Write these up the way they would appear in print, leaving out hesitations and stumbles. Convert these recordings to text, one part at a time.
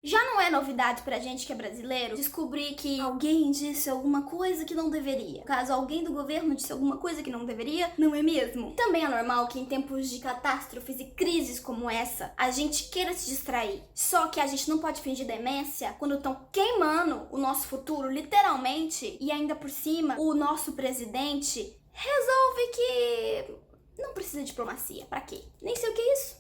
Já não é novidade pra gente que é brasileiro descobrir que alguém disse alguma coisa que não deveria. Caso alguém do governo disse alguma coisa que não deveria, não é mesmo? Também é normal que em tempos de catástrofes e crises como essa, a gente queira se distrair. Só que a gente não pode fingir demência quando estão queimando o nosso futuro, literalmente, e ainda por cima, o nosso presidente resolve que não precisa de diplomacia. Pra quê? Nem sei o que é isso.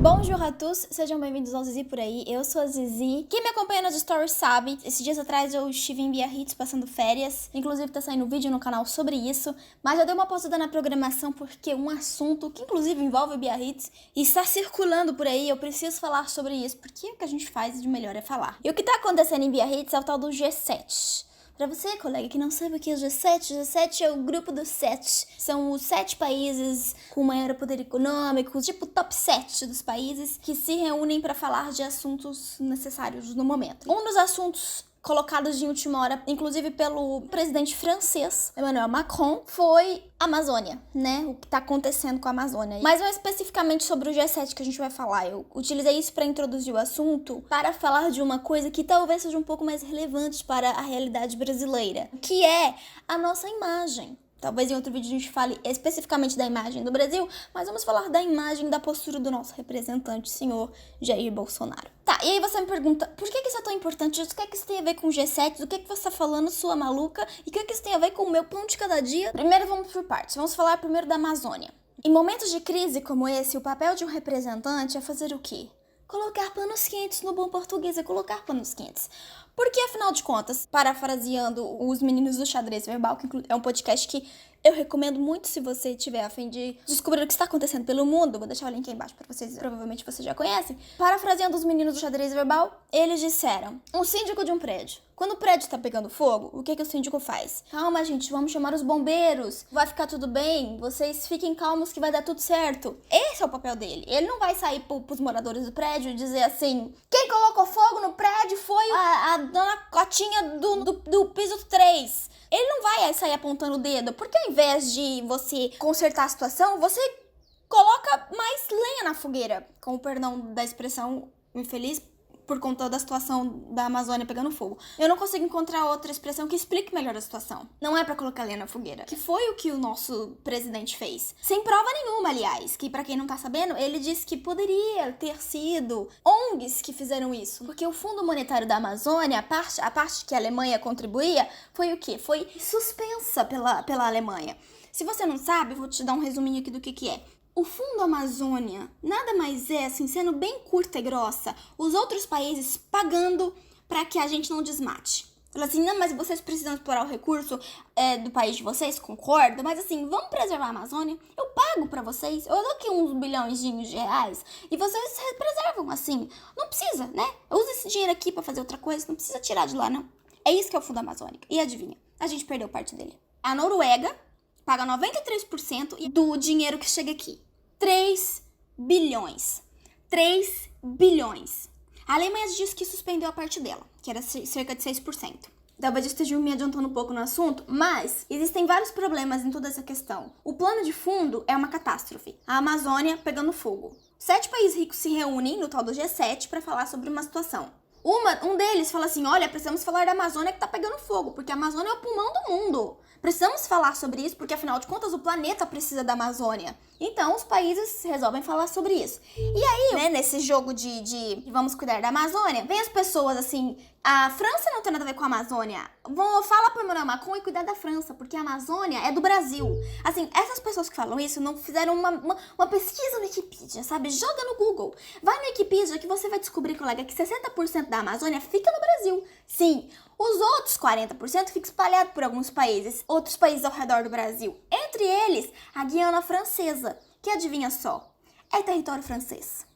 Bonjour à tous, sejam bem-vindos ao Zizi Por Aí, eu sou a Zizi. Quem me acompanha nas stories sabe, esses dias atrás eu estive em Biarritz passando férias, inclusive tá saindo vídeo no canal sobre isso, mas já dei uma pausada na programação porque um assunto que inclusive envolve Biarritz e está circulando por aí, eu preciso falar sobre isso, porque o que a gente faz de melhor é falar. E o que tá acontecendo em Biarritz é o tal do G7. Pra você, colega, que não sabe o que é o G7 é o grupo dos 7. São os 7 países com maior poder econômico, tipo top 7 dos países, que se reúnem pra falar de assuntos necessários no momento. Um dos assuntos colocados de última hora, inclusive pelo presidente francês, Emmanuel Macron, foi a Amazônia, né? O que tá acontecendo com a Amazônia. Mas não é especificamente sobre o G7 que a gente vai falar. Eu utilizei isso para introduzir o assunto, para falar de uma coisa que talvez seja um pouco mais relevante para a realidade brasileira, que é a nossa imagem. Talvez em outro vídeo a gente fale especificamente da imagem do Brasil, mas vamos falar da imagem, da postura do nosso representante, senhor Jair Bolsonaro. Tá, e aí você me pergunta, por que isso é tão importante? O que é que isso tem a ver com o G7? O que é que você tá falando, sua maluca? E o que é que isso tem a ver com o meu pão de cada dia? Primeiro vamos por partes, vamos falar primeiro da Amazônia. Em momentos de crise como esse, o papel de um representante é fazer o quê? Colocar panos quentes, no bom português é colocar panos quentes. Porque, afinal de contas, parafraseando os meninos do xadrez verbal, que é um podcast que eu recomendo muito se você tiver a fim de descobrir o que está acontecendo pelo mundo, vou deixar o link aí embaixo pra vocês, provavelmente vocês já conhecem. Parafraseando os meninos do xadrez verbal, eles disseram: um síndico de um prédio. Quando o prédio tá pegando fogo, o que o síndico faz? Calma, gente, vamos chamar os bombeiros, vai ficar tudo bem, vocês fiquem calmos que vai dar tudo certo. Esse é o papel dele. Ele não vai sair pros moradores do prédio e dizer assim: quem colocou fogo no prédio foi a dona Cotinha do piso 3. Ele não vai sair apontando o dedo, porque ao invés de você consertar a situação, você coloca mais lenha na fogueira, com o perdão da expressão infeliz, por conta da situação da Amazônia pegando fogo. Eu não consigo encontrar outra expressão que explique melhor a situação. Não é pra colocar lenha na fogueira, que foi o que o nosso presidente fez. Sem prova nenhuma, aliás, que pra quem não tá sabendo, ele disse que poderia ter sido ONGs que fizeram isso. Porque o Fundo Monetário da Amazônia, a parte que a Alemanha contribuía, foi o quê? Foi suspensa pela Alemanha. Se você não sabe, eu vou te dar um resuminho aqui do que é. O Fundo Amazônia nada mais é, assim, sendo bem curta e grossa, os outros países pagando para que a gente não desmate. Fala assim, não, mas vocês precisam explorar o recurso do país de vocês, concordo, mas assim, vamos preservar a Amazônia, eu pago para vocês, eu dou aqui uns bilhões de reais e vocês preservam, assim, não precisa, né? Usa esse dinheiro aqui para fazer outra coisa, não precisa tirar de lá, não. É isso que é o Fundo Amazônico. E adivinha, a gente perdeu parte dele. A Noruega paga 93% do dinheiro que chega aqui. 3 bilhões. 3 bilhões. A Alemanha disse que suspendeu a parte dela, que era cerca de 6%. Talvez eu esteja me adiantando um pouco no assunto, mas existem vários problemas em toda essa questão. O plano de fundo é uma catástrofe. A Amazônia pegando fogo. 7 países ricos se reúnem no tal do G7 para falar sobre uma situação. Um deles fala assim, olha, precisamos falar da Amazônia que tá pegando fogo, porque a Amazônia é o pulmão do mundo. Precisamos falar sobre isso, porque afinal de contas o planeta precisa da Amazônia. Então os países resolvem falar sobre isso. E aí, né, nesse jogo de vamos cuidar da Amazônia, vem as pessoas assim, a França não tem nada a ver com a Amazônia. Fala pro Emmanuel Macron e cuidar da França, porque a Amazônia é do Brasil. Assim, essas pessoas que falam isso não fizeram uma pesquisa no Wikipedia, sabe? Joga no Google. Vai no Wikipedia que você vai descobrir, colega, que 60% da Amazônia fica no Brasil. Sim, os outros 40% ficam espalhados por alguns países, outros países ao redor do Brasil. Entre eles, a Guiana Francesa, que adivinha só, é território francês.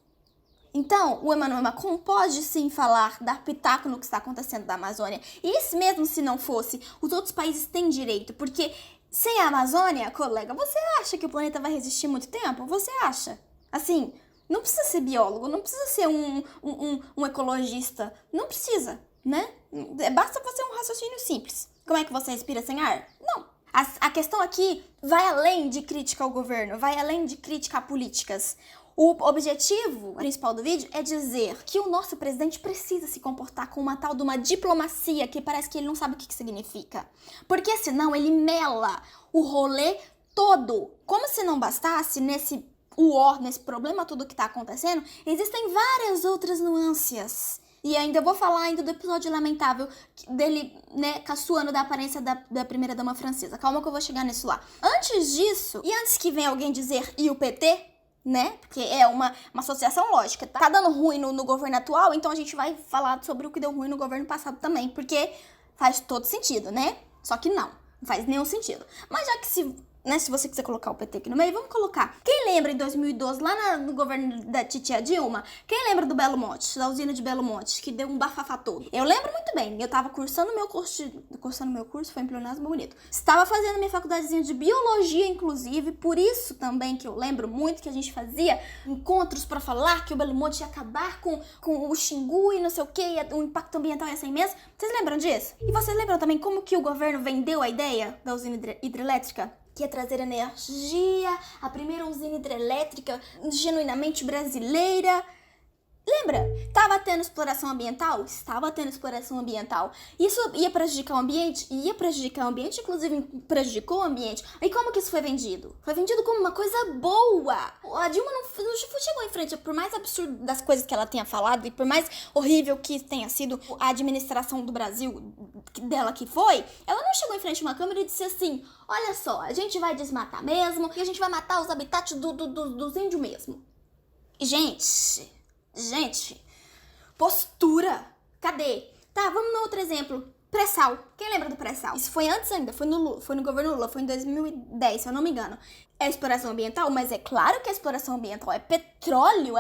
Então, o Emmanuel Macron pode sim falar, dar pitaco no que está acontecendo da Amazônia. E mesmo se não fosse, os outros países têm direito, porque sem a Amazônia, colega, você acha que o planeta vai resistir muito tempo? Você acha? Assim, não precisa ser biólogo, não precisa ser um ecologista, não precisa, né? Basta você um raciocínio simples. Como é que você respira sem ar? Não. A questão aqui vai além de crítica ao governo, vai além de crítica a políticas. O objetivo principal do vídeo é dizer que o nosso presidente precisa se comportar com uma tal de uma diplomacia que parece que ele não sabe o que significa. Porque senão ele mela o rolê todo. Como se não bastasse nesse problema todo que tá acontecendo, existem várias outras nuances. E ainda vou falar ainda do episódio lamentável dele, né, caçoando da aparência da primeira-dama francesa. Calma que eu vou chegar nisso lá. Antes disso, e antes que venha alguém dizer e o PT, né, porque é uma associação lógica, tá dando ruim no governo atual, então a gente vai falar sobre o que deu ruim no governo passado também, porque faz todo sentido, né? Só que não faz nenhum sentido. Mas já que se você quiser colocar o PT aqui no meio, vamos colocar. Quem lembra em 2012, lá no governo da titia Dilma, quem lembra do Belo Monte, da usina de Belo Monte, que deu um bafafá todo? Eu lembro muito bem, eu tava cursando meu curso, foi em pleonasmo bonito. Estava fazendo minha faculdadezinha de biologia, inclusive, por isso também que eu lembro muito que a gente fazia encontros pra falar que o Belo Monte ia acabar com o Xingu e não sei o que, o impacto ambiental ia ser imenso. Vocês lembram disso? E vocês lembram também como que o governo vendeu a ideia da usina hidrelétrica? Que ia trazer energia, a primeira usina hidrelétrica genuinamente brasileira. Lembra? Estava tendo exploração ambiental? Estava tendo exploração ambiental. Isso ia prejudicar o ambiente? Ia prejudicar o ambiente, inclusive prejudicou o ambiente. E como que isso foi vendido? Foi vendido como uma coisa boa. A Dilma não chegou em frente, por mais absurdo das coisas que ela tenha falado e por mais horrível que tenha sido a administração do Brasil dela que foi, ela não chegou em frente a uma câmera e disse assim, olha só, a gente vai desmatar mesmo e a gente vai matar os habitats dos índios mesmo. Gente, postura. Cadê? Tá, vamos no outro exemplo. Pré-sal. Quem lembra do pré-sal? Isso foi antes ainda, foi no governo Lula, foi em 2010, se eu não me engano. É exploração ambiental, mas é claro que a exploração ambiental é petróleo.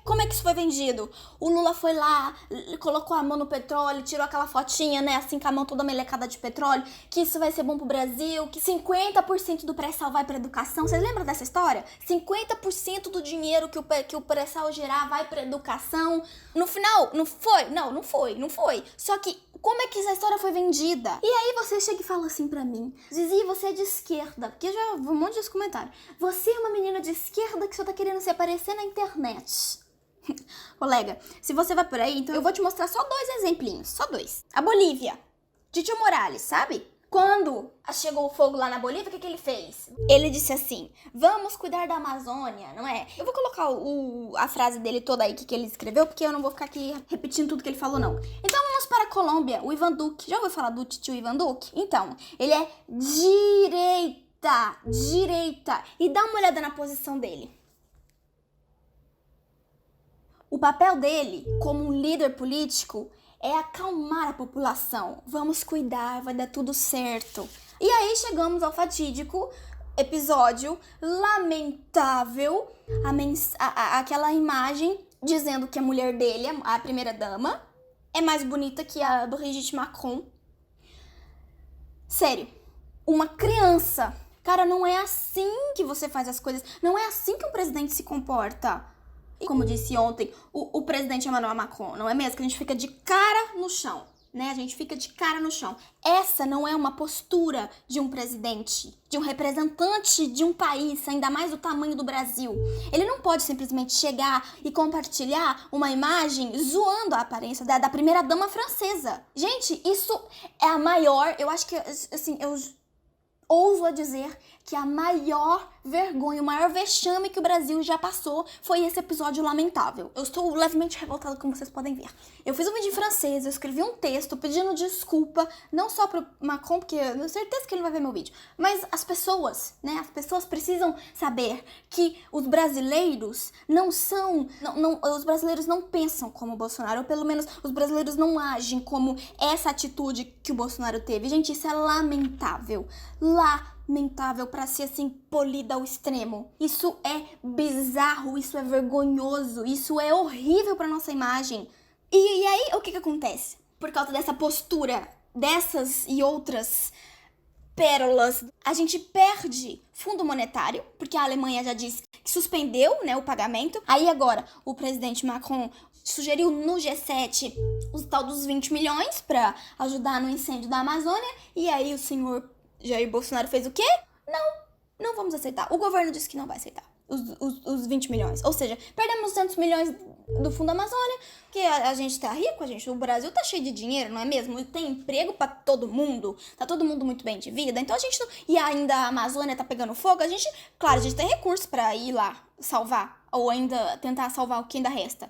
Como é que isso foi vendido? O Lula foi lá, colocou a mão no petróleo, tirou aquela fotinha, né, assim, com a mão toda melecada de petróleo, que isso vai ser bom pro Brasil, que 50% do pré-sal vai pra educação. Vocês lembram dessa história? 50% do dinheiro que o pré-sal gerar vai pra educação. No final, não foi. Só que, como é que essa história foi vendida? E aí você chega e fala assim pra mim, Zizi, você é de esquerda, porque eu já vi um monte de comentários. Você é uma menina de esquerda que só tá querendo se aparecer na internet. Colega, se você vai por aí, então eu vou te mostrar só 2 exemplinhos, só 2. A Bolívia, Tito Morales, sabe? Quando chegou o fogo lá na Bolívia, o que ele fez? Ele disse assim, vamos cuidar da Amazônia, não é? Eu vou colocar a frase dele toda aí que ele escreveu, porque eu não vou ficar aqui repetindo tudo que ele falou, não. Então vamos para a Colômbia, o Ivan Duque. Já ouviu falar do tio Ivan Duque? Então, ele é direita. E dá uma olhada na posição dele. O papel dele, como um líder político, é acalmar a população. Vamos cuidar, vai dar tudo certo. E aí chegamos ao fatídico episódio lamentável, aquela imagem dizendo que a mulher dele, a primeira-dama, é mais bonita que a do Brigitte Macron. Sério, uma criança. Cara, não é assim que você faz as coisas, não é assim que um presidente se comporta. E como disse ontem o presidente Emmanuel Macron, não é mesmo? Que a gente fica de cara no chão, né? A gente fica de cara no chão. Essa não é uma postura de um presidente, de um representante de um país, ainda mais do tamanho do Brasil. Ele não pode simplesmente chegar e compartilhar uma imagem zoando a aparência da primeira-dama francesa. Gente, isso é a maior, eu acho que, assim, eu ouso a dizer que a maior vergonha, o maior vexame que o Brasil já passou foi esse episódio lamentável. Eu estou levemente revoltada, como vocês podem ver. Eu fiz um vídeo em francês, eu escrevi um texto pedindo desculpa, não só pro Macron, porque eu tenho certeza que ele vai ver meu vídeo, mas as pessoas, né? As pessoas precisam saber que os brasileiros os brasileiros não pensam como o Bolsonaro, ou pelo menos os brasileiros não agem como essa atitude que o Bolsonaro teve. Gente, isso é lamentável. Lamentável pra ser assim polida ao extremo. Isso é bizarro, isso é vergonhoso, isso é horrível pra nossa imagem. E aí, o que acontece? Por causa dessa postura, dessas e outras pérolas, a gente perde fundo monetário, porque a Alemanha já disse que suspendeu, né, o pagamento. Aí agora, o presidente Macron sugeriu no G7 os tal dos 20 milhões pra ajudar no incêndio da Amazônia, e aí o senhor Jair Bolsonaro fez o quê? Não vamos aceitar. O governo disse que não vai aceitar os 20 milhões. Ou seja, perdemos 200 milhões do Fundo Amazônia, que a gente tá rico, o Brasil tá cheio de dinheiro, não é mesmo? E tem emprego pra todo mundo, tá todo mundo muito bem de vida, então a gente não... E ainda a Amazônia tá pegando fogo, claro, a gente tem recurso pra ir lá salvar, ou ainda tentar salvar o que ainda resta.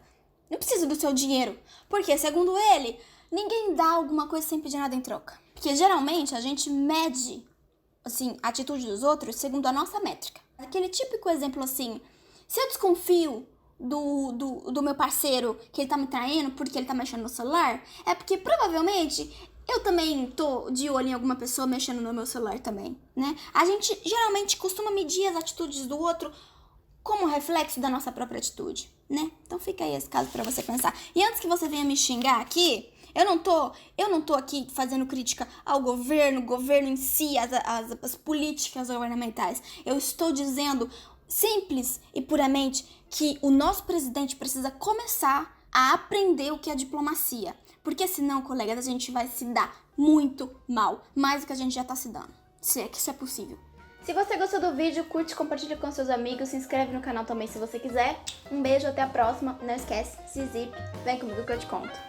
Não precisa do seu dinheiro, porque, segundo ele, ninguém dá alguma coisa sem pedir nada em troca. Porque, geralmente, a gente mede, assim, a atitude dos outros segundo a nossa métrica. Aquele típico exemplo, assim, se eu desconfio do meu parceiro que ele tá me traindo porque ele tá mexendo no celular, é porque, provavelmente, eu também tô de olho em alguma pessoa mexendo no meu celular também, né? A gente, geralmente, costuma medir as atitudes do outro como reflexo da nossa própria atitude, né? Então fica aí esse caso pra você pensar. E antes que você venha me xingar aqui, eu não tô aqui fazendo crítica ao governo em si, as políticas governamentais. Eu estou dizendo simples e puramente que o nosso presidente precisa começar a aprender o que é diplomacia. Porque senão, colegas, a gente vai se dar muito mal, mais do que a gente já tá se dando. Se é que isso é possível. Se você gostou do vídeo, curte, compartilha com seus amigos, se inscreve no canal também se você quiser. Um beijo, até a próxima. Não esquece, se zip, vem comigo que eu te conto.